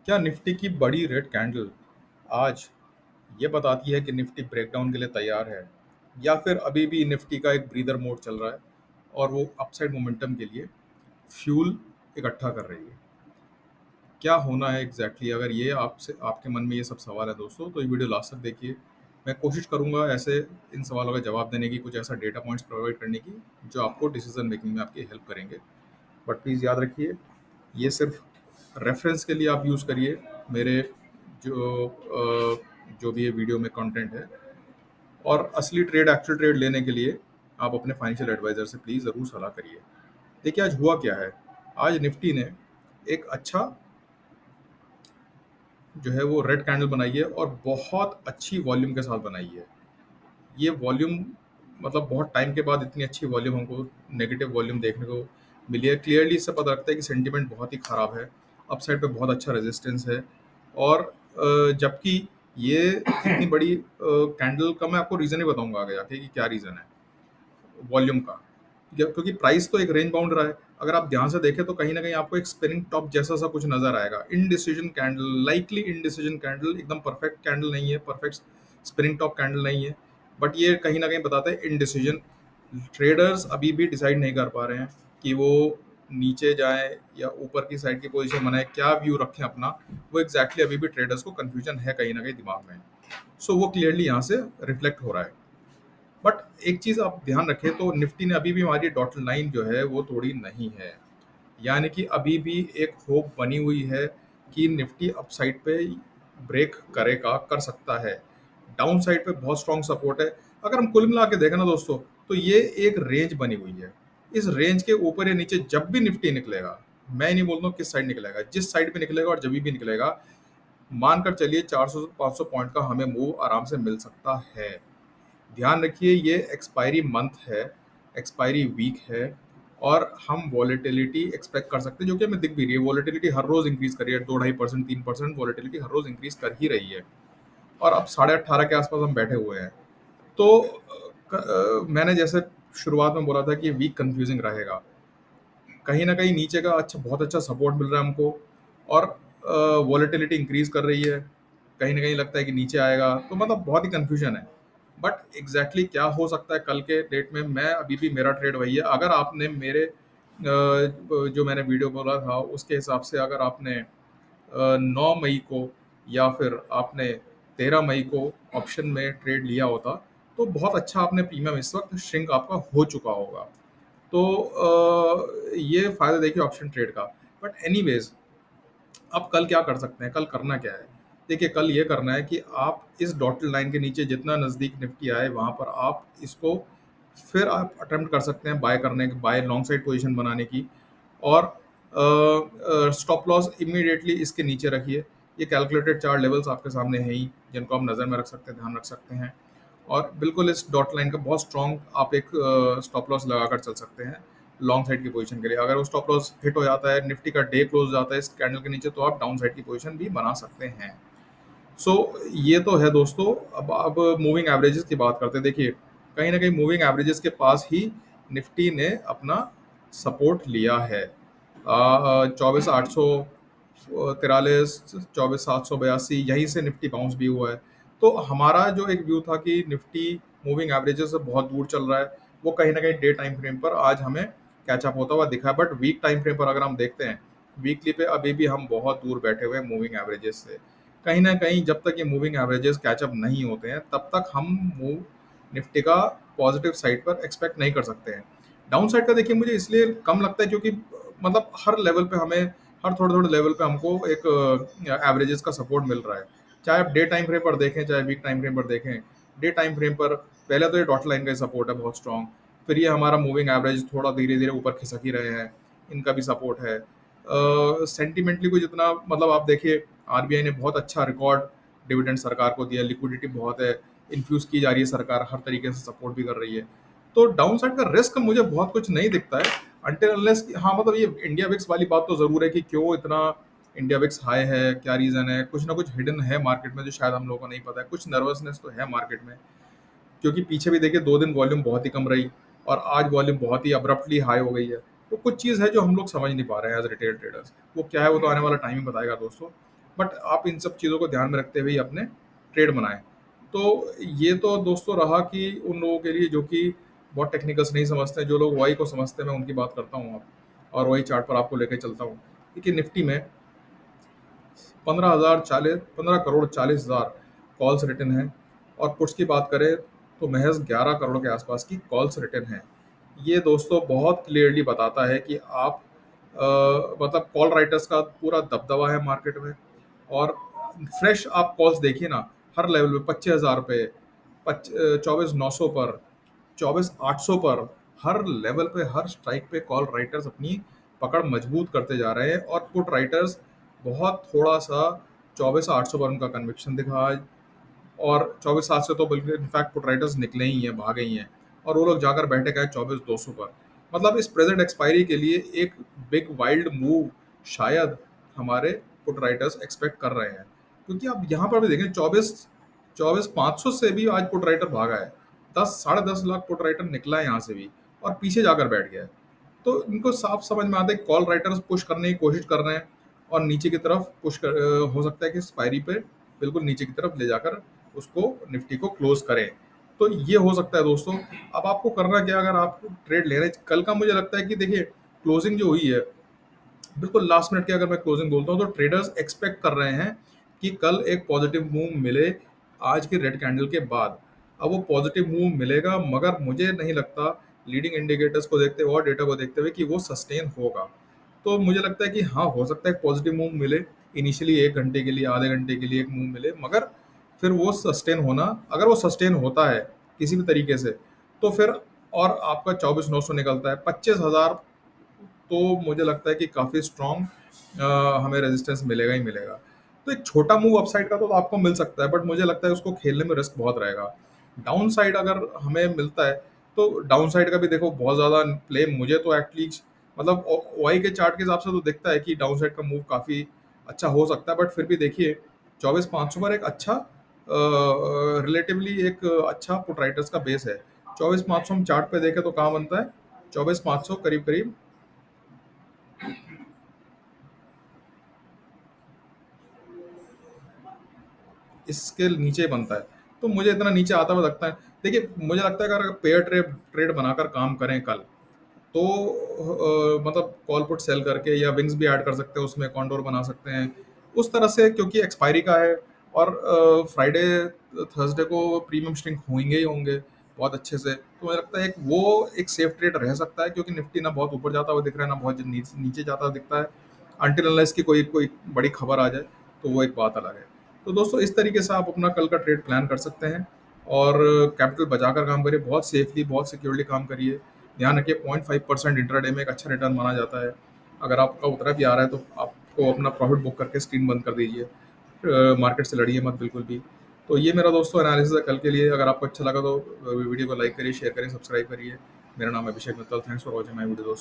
क्या निफ्टी की बड़ी रेड कैंडल आज ये बताती है कि निफ्टी ब्रेकडाउन के लिए तैयार है, या फिर अभी भी निफ्टी का एक ब्रीदर मोड चल रहा है और वो अपसाइड मोमेंटम के लिए फ्यूल इकट्ठा कर रही है? क्या होना है एग्जैक्टली अगर ये आपसे आपके मन में ये सब सवाल है दोस्तों, तो ये वीडियो लास्ट तक देखिए। मैं कोशिश करूंगा ऐसे इन सवालों का जवाब देने की, कुछ ऐसा डेटा पॉइंट्स प्रोवाइड करने की जो आपको डिसीजन मेकिंग में आपकी हेल्प करेंगे। बट प्लीज़ याद रखिए, ये सिर्फ रेफरेंस के लिए आप यूज़ करिए। मेरे जो भी ये वीडियो में कंटेंट है, और असली ट्रेड, एक्चुअल ट्रेड लेने के लिए आप अपने फाइनेंशियल एडवाइज़र से प्लीज़ ज़रूर सलाह करिए। देखिए आज हुआ क्या है। आज निफ्टी ने एक अच्छा जो है वो रेड कैंडल बनाई है और बहुत अच्छी वॉल्यूम के साथ बनाई है। ये वॉल्यूम मतलब बहुत टाइम के बाद इतनी अच्छी वॉल्यूम हमको नेगेटिव वॉल्यूम देखने को मिली है। क्लियरली इससे पता लगता है कि सेंटिमेंट बहुत ही ख़राब है। अपसाइड पे बहुत अच्छा रेजिस्टेंस है। और जबकि ये इतनी बड़ी कैंडल का मैं आपको रीज़न ही बताऊंगा आगे जाके कि क्या रीज़न है वॉल्यूम का। क्योंकि प्राइस तो एक रेंज बाउंड रहा है। अगर आप ध्यान से देखें तो कहीं ना कहीं आपको एक स्पिनिंग टॉप जैसा सा कुछ नजर आएगा। Indecision candle, likely indecision candle, एकदम परफेक्ट कैंडल नहीं है, परफेक्ट स्पिनिंग टॉप कैंडल नहीं है। बट ये कहीं ना कहीं बताता है इनडिसीजन। ट्रेडर्स अभी भी डिसाइड नहीं कर पा रहे हैं कि वो नीचे जाए या ऊपर की साइड की पोजीशन बनाए, क्या व्यू रखें अपना। वो एग्जैक्टली अभी भी ट्रेडर्स को कंफ्यूजन है कहीं ना कहीं दिमाग में। सो वो क्लियरली यहाँ से रिफ्लेक्ट हो रहा है। बट एक चीज आप ध्यान रखें तो निफ्टी ने अभी भी हमारी डॉट लाइन जो है वो तोड़ी नहीं है। यानी कि अभी भी एक होप बनी हुई है कि निफ्टी अपसाइड पे ब्रेक करेगा, कर सकता है। डाउन साइड पे बहुत स्ट्रॉन्ग सपोर्ट है। अगर हम कुल मिला के देखें ना दोस्तों, तो ये एक रेंज बनी हुई है। इस रेंज के ऊपर या नीचे जब भी निफ्टी निकलेगा, मैं नहीं बोलता हूँ किस साइड निकलेगा, जिस साइड पे निकलेगा और जब भी निकलेगा, मानकर चलिए 400 से 500 पॉइंट का हमें मूव आराम से मिल सकता है। ध्यान रखिए ये एक्सपायरी मंथ है, एक्सपायरी वीक है, और हम वॉलेटिलिटी एक्सपेक्ट कर सकते हैं, जो कि हमें दिख भी रही है। वॉलेटिलिटी हर रोज इंक्रीज कर रही है, 2-2.5%, 3% वॉलेटिलिटी हर रोज इंक्रीज कर ही रही है। और अब 18.5 के आसपास हम बैठे हुए हैं। तो मैंने जैसे शुरुआत में बोला था कि वीक कंफ्यूजिंग रहेगा। कहीं ना कहीं नीचे का बहुत अच्छा सपोर्ट मिल रहा है हमको, और वॉलेटिलिटी इंक्रीज कर रही है। कहीं ना कहीं लगता है कि नीचे आएगा, तो मतलब बहुत ही कंफ्यूजन है। बट एग्जैक्टली क्या हो सकता है कल के डेट में, मैं अभी भी, मेरा ट्रेड वही है। अगर आपने मेरे जो मैंने वीडियो बोला था उसके हिसाब से, अगर आपने 9 मई को या फिर आपने 13 मई को ऑप्शन में ट्रेड लिया होता, तो बहुत अच्छा आपने प्रीमियम इस वक्त श्रिंक आपका हो चुका होगा। तो ये फ़ायदा देखिए ऑप्शन ट्रेड का। बट एनीवेज, अब कल क्या कर सकते हैं, कल करना क्या है? देखिए कल ये करना है कि आप इस डॉटेड लाइन के नीचे जितना नज़दीक निफ्टी आए वहाँ पर आप इसको फिर आप अटेम्प्ट कर सकते हैं बाय करने की, बाय लॉन्ग साइड पोजीशन बनाने की। और स्टॉप लॉस इमीडिएटली इसके नीचे रखिए। ये कैलकुलेटेड चार्ट लेवल्स आपके सामने हैं ही, जिनको आप नज़र में रख सकते हैं, ध्यान रख सकते हैं। और बिल्कुल इस डॉट लाइन का बहुत स्ट्रॉन्ग आप एक स्टॉप लॉस लगाकर चल सकते हैं लॉन्ग साइड की पोजीशन के लिए। अगर वो स्टॉप लॉस हिट हो जाता है, निफ्टी का डे क्लोज जाता है इस कैंडल के नीचे, तो आप डाउन साइड की पोजीशन भी बना सकते हैं। सो ये तो है दोस्तों। अब मूविंग एवरेजेस की बात करते हैं। देखिए कहीं ना कहीं मूविंग एवरेजेस के पास ही निफ्टी ने अपना सपोर्ट लिया है। 24,843, 24,782, यहीं से निफ्टी बाउंस भी हुआ है। तो हमारा जो एक व्यू था कि निफ्टी मूविंग एवरेजेस से बहुत दूर चल रहा है, वो कहीं ना कहीं डे टाइम फ्रेम पर आज हमें कैचअप होता हुआ दिखा है। बट वीक टाइम फ्रेम पर अगर हम देखते हैं, वीकली पे अभी भी हम बहुत दूर बैठे हुए हैं मूविंग एवरेजेस से। कहीं न कहीं जब तक ये मूविंग एवरेजेस कैचअप नहीं होते हैं, तब तक हम मूव निफ्टी का पॉजिटिव साइड पर एक्सपेक्ट नहीं कर सकते हैं। डाउन साइड का देखिए मुझे इसलिए कम लगता है क्योंकि मतलब हर लेवल पे हमें, हर थोड़े-थोड़े लेवल पे हमको एक एवरेजेस का सपोर्ट मिल रहा है। चाहे आप डे टाइम फ्रेम पर देखें, चाहे वीक टाइम फ्रेम पर देखें। डे टाइम फ्रेम पर पहले तो ये डॉट लाइन का सपोर्ट है बहुत स्ट्रॉन्ग, फिर ये हमारा मूविंग एवरेज थोड़ा धीरे-धीरे ऊपर खिसक ही रहे हैं, इनका भी सपोर्ट है। सेंटिमेंटली को जितना मतलब आप देखिए, आरबीआई ने बहुत अच्छा रिकॉर्ड डिविडेंड सरकार को दिया, लिक्विडिटी बहुत है, इन्फ्यूज की जा रही है सरकार, हर तरीके से सपोर्ट भी कर रही है। तो डाउन साइड का रिस्क मुझे बहुत कुछ नहीं दिखता है, अनटिल अनलेस कि हाँ मतलब ये इंडिया विक्स वाली बात तो ज़रूर है कि क्यों इतना इंडिया विक्स हाई है, क्या रीज़न है। कुछ ना कुछ हिडन है मार्केट में जो शायद हम लोगों को नहीं पता है। कुछ नर्वसनेस तो है मार्केट में, क्योंकि पीछे भी देखिए 2 दिन वॉल्यूम बहुत ही कम रही और आज वॉल्यूम बहुत ही अब्रप्टली हाई हो गई है। तो कुछ चीज़ है जो हम लोग समझ नहीं पा रहे हैं एज रिटेल ट्रेडर्स। वो क्या है वो तो आने वाला टाइम ही बताएगा दोस्तों। बट आप इन सब चीज़ों को ध्यान में रखते हुए ही अपने ट्रेड बनाएं। तो ये तो दोस्तों रहा कि उन लोगों के लिए जो कि बहुत टेक्निकल्स नहीं समझते, जो लोग वाई को समझते हैं, मैं उनकी बात करता हूँ। आप और वही चार्ट पर आपको लेकर चलता हूँ। देखिए निफ्टी में 15 करोड़ 40 हजार कॉल्स रिटर्न है, और पुट्स की बात करें तो महज 11 करोड़ के आसपास की कॉल्स रिटर्न है। ये दोस्तों बहुत क्लियरली बताता है कि आप मतलब कॉल राइटर्स का पूरा दबदबा है मार्केट में। और फ्रेश आप कॉल्स देखिए ना, हर लेवल पे 25,000 पे, 24,900 पर, 24,800 पर, हर लेवल पे हर स्ट्राइक पे कॉल राइटर्स अपनी पकड़ मजबूत करते जा रहे हैं। और पुट राइटर्स बहुत थोड़ा सा 24,800 पर उनका कन्विक्शन दिखा आज। और 24,700 से तो बल्कि इनफैक्ट पुट राइटर्स निकले ही हैं, भागे ही हैं, और वो लोग जाकर बैठे गए 24,200 पर। मतलब इस प्रेजेंट एक्सपायरी के लिए एक बिग वाइल्ड मूव शायद हमारे पुट राइटर्स एक्सपेक्ट कर रहे हैं। क्योंकि आप यहाँ पर भी देखें, 24,500 से भी आज पुट राइटर भागा है। 10 साढ़े 10 लाख पुट राइटर निकला है यहाँ से भी, और पीछे जाकर बैठ गया है। तो इनको साफ समझ में आता है कॉल राइटर्स पुश करने की कोशिश कर रहे हैं, और नीचे की तरफ हो सकता है कि एक्सपायरी पे बिल्कुल नीचे की तरफ ले जाकर उसको निफ्टी को क्लोज करें। तो ये हो सकता है दोस्तों। अब आपको करना क्या, अगर आप ट्रेड ले रहे हैं कल का, मुझे लगता है कि देखिए क्लोजिंग जो हुई है बिल्कुल लास्ट मिनट की, अगर मैं क्लोजिंग बोलता हूँ तो ट्रेडर्स एक्सपेक्ट कर रहे हैं कि कल एक पॉजिटिव मूव मिले आज के रेड कैंडल के बाद। अब वो पॉजिटिव मूव मिलेगा, मगर मुझे नहीं लगता लीडिंग इंडिकेटर्स को देखते हुए और डेटा को देखते हुए कि वो सस्टेन होगा। तो मुझे लगता है कि हाँ, हो सकता है पॉजिटिव मूव मिले इनिशियली 1 घंटे के लिए, आधे घंटे के लिए एक मूव मिले, मगर फिर वो सस्टेन होना, अगर वो सस्टेन होता है किसी भी तरीके से, तो फिर और आपका 24,900 निकलता है 25,000, तो मुझे लगता है कि काफ़ी स्ट्रॉन्ग हमें रेजिस्टेंस मिलेगा ही मिलेगा। तो एक छोटा मूव अपसाइड का तो आपको मिल सकता है, बट मुझे लगता है उसको खेलने में रिस्क बहुत रहेगा। डाउन साइड अगर हमें मिलता है तो डाउन साइड का भी देखो बहुत ज़्यादा प्ले मुझे तो एटलीस्ट मतलब वाई के चार्ट के हिसाब से तो दिखता है कि डाउन साइड का मूव काफ़ी अच्छा हो सकता है। बट फिर भी देखिए 24,500 पर एक अच्छा रिलेटिवली एक अच्छा पुट राइटर्स का बेस है। 24,500 हम चार्ट पे देखें तो कहाँ बनता है, 24,500 करीब करीब इसके नीचे बनता है। तो मुझे इतना नीचे आता हुआ लगता है। देखिए मुझे लगता है अगर पेयर ट्रेड ट्रेड बनाकर काम करें कल, तो मतलब कॉल पुट सेल करके या विंग्स भी ऐड कर सकते हैं उसमें, कॉन्डोर बना सकते हैं उस तरह से, क्योंकि एक्सपायरी का है। और फ्राइडे थर्सडे को प्रीमियम स्ट्रिंग होंगे ही होंगे बहुत अच्छे से। तो मुझे लगता है एक वो एक सेफ ट्रेड रह सकता है, क्योंकि निफ्टी ना बहुत ऊपर जाता हुआ दिख रहा है, ना बहुत नीचे जाता हुआ दिखता है, अनटिल अनलेस की कोई कोई बड़ी खबर आ जाए, तो वो एक बात अलग है। तो दोस्तों इस तरीके से आप अपना कल का ट्रेड प्लान कर सकते हैं, और कैपिटल बचाकर काम करिए, बहुत सेफली बहुत सिक्योरली काम करिए। ध्यान रखिए 0.5% इंट्राडे में एक अच्छा रिटर्न माना जाता है। अगर आपका उतना भी आ रहा है तो आपको अपना प्रॉफिट बुक करके स्क्रीन बंद कर दीजिए, मार्केट से लड़िए मत बिल्कुल भी। तो ये मेरा दोस्तों एनालिसिस है कल के लिए। अगर आपको अच्छा लगा तो वीडियो को लाइक करिए, शेयर करिए, सब्सक्राइब करिए। मेरा नाम है Abhishek Mittal. Thanks for watching my video दोस्तों।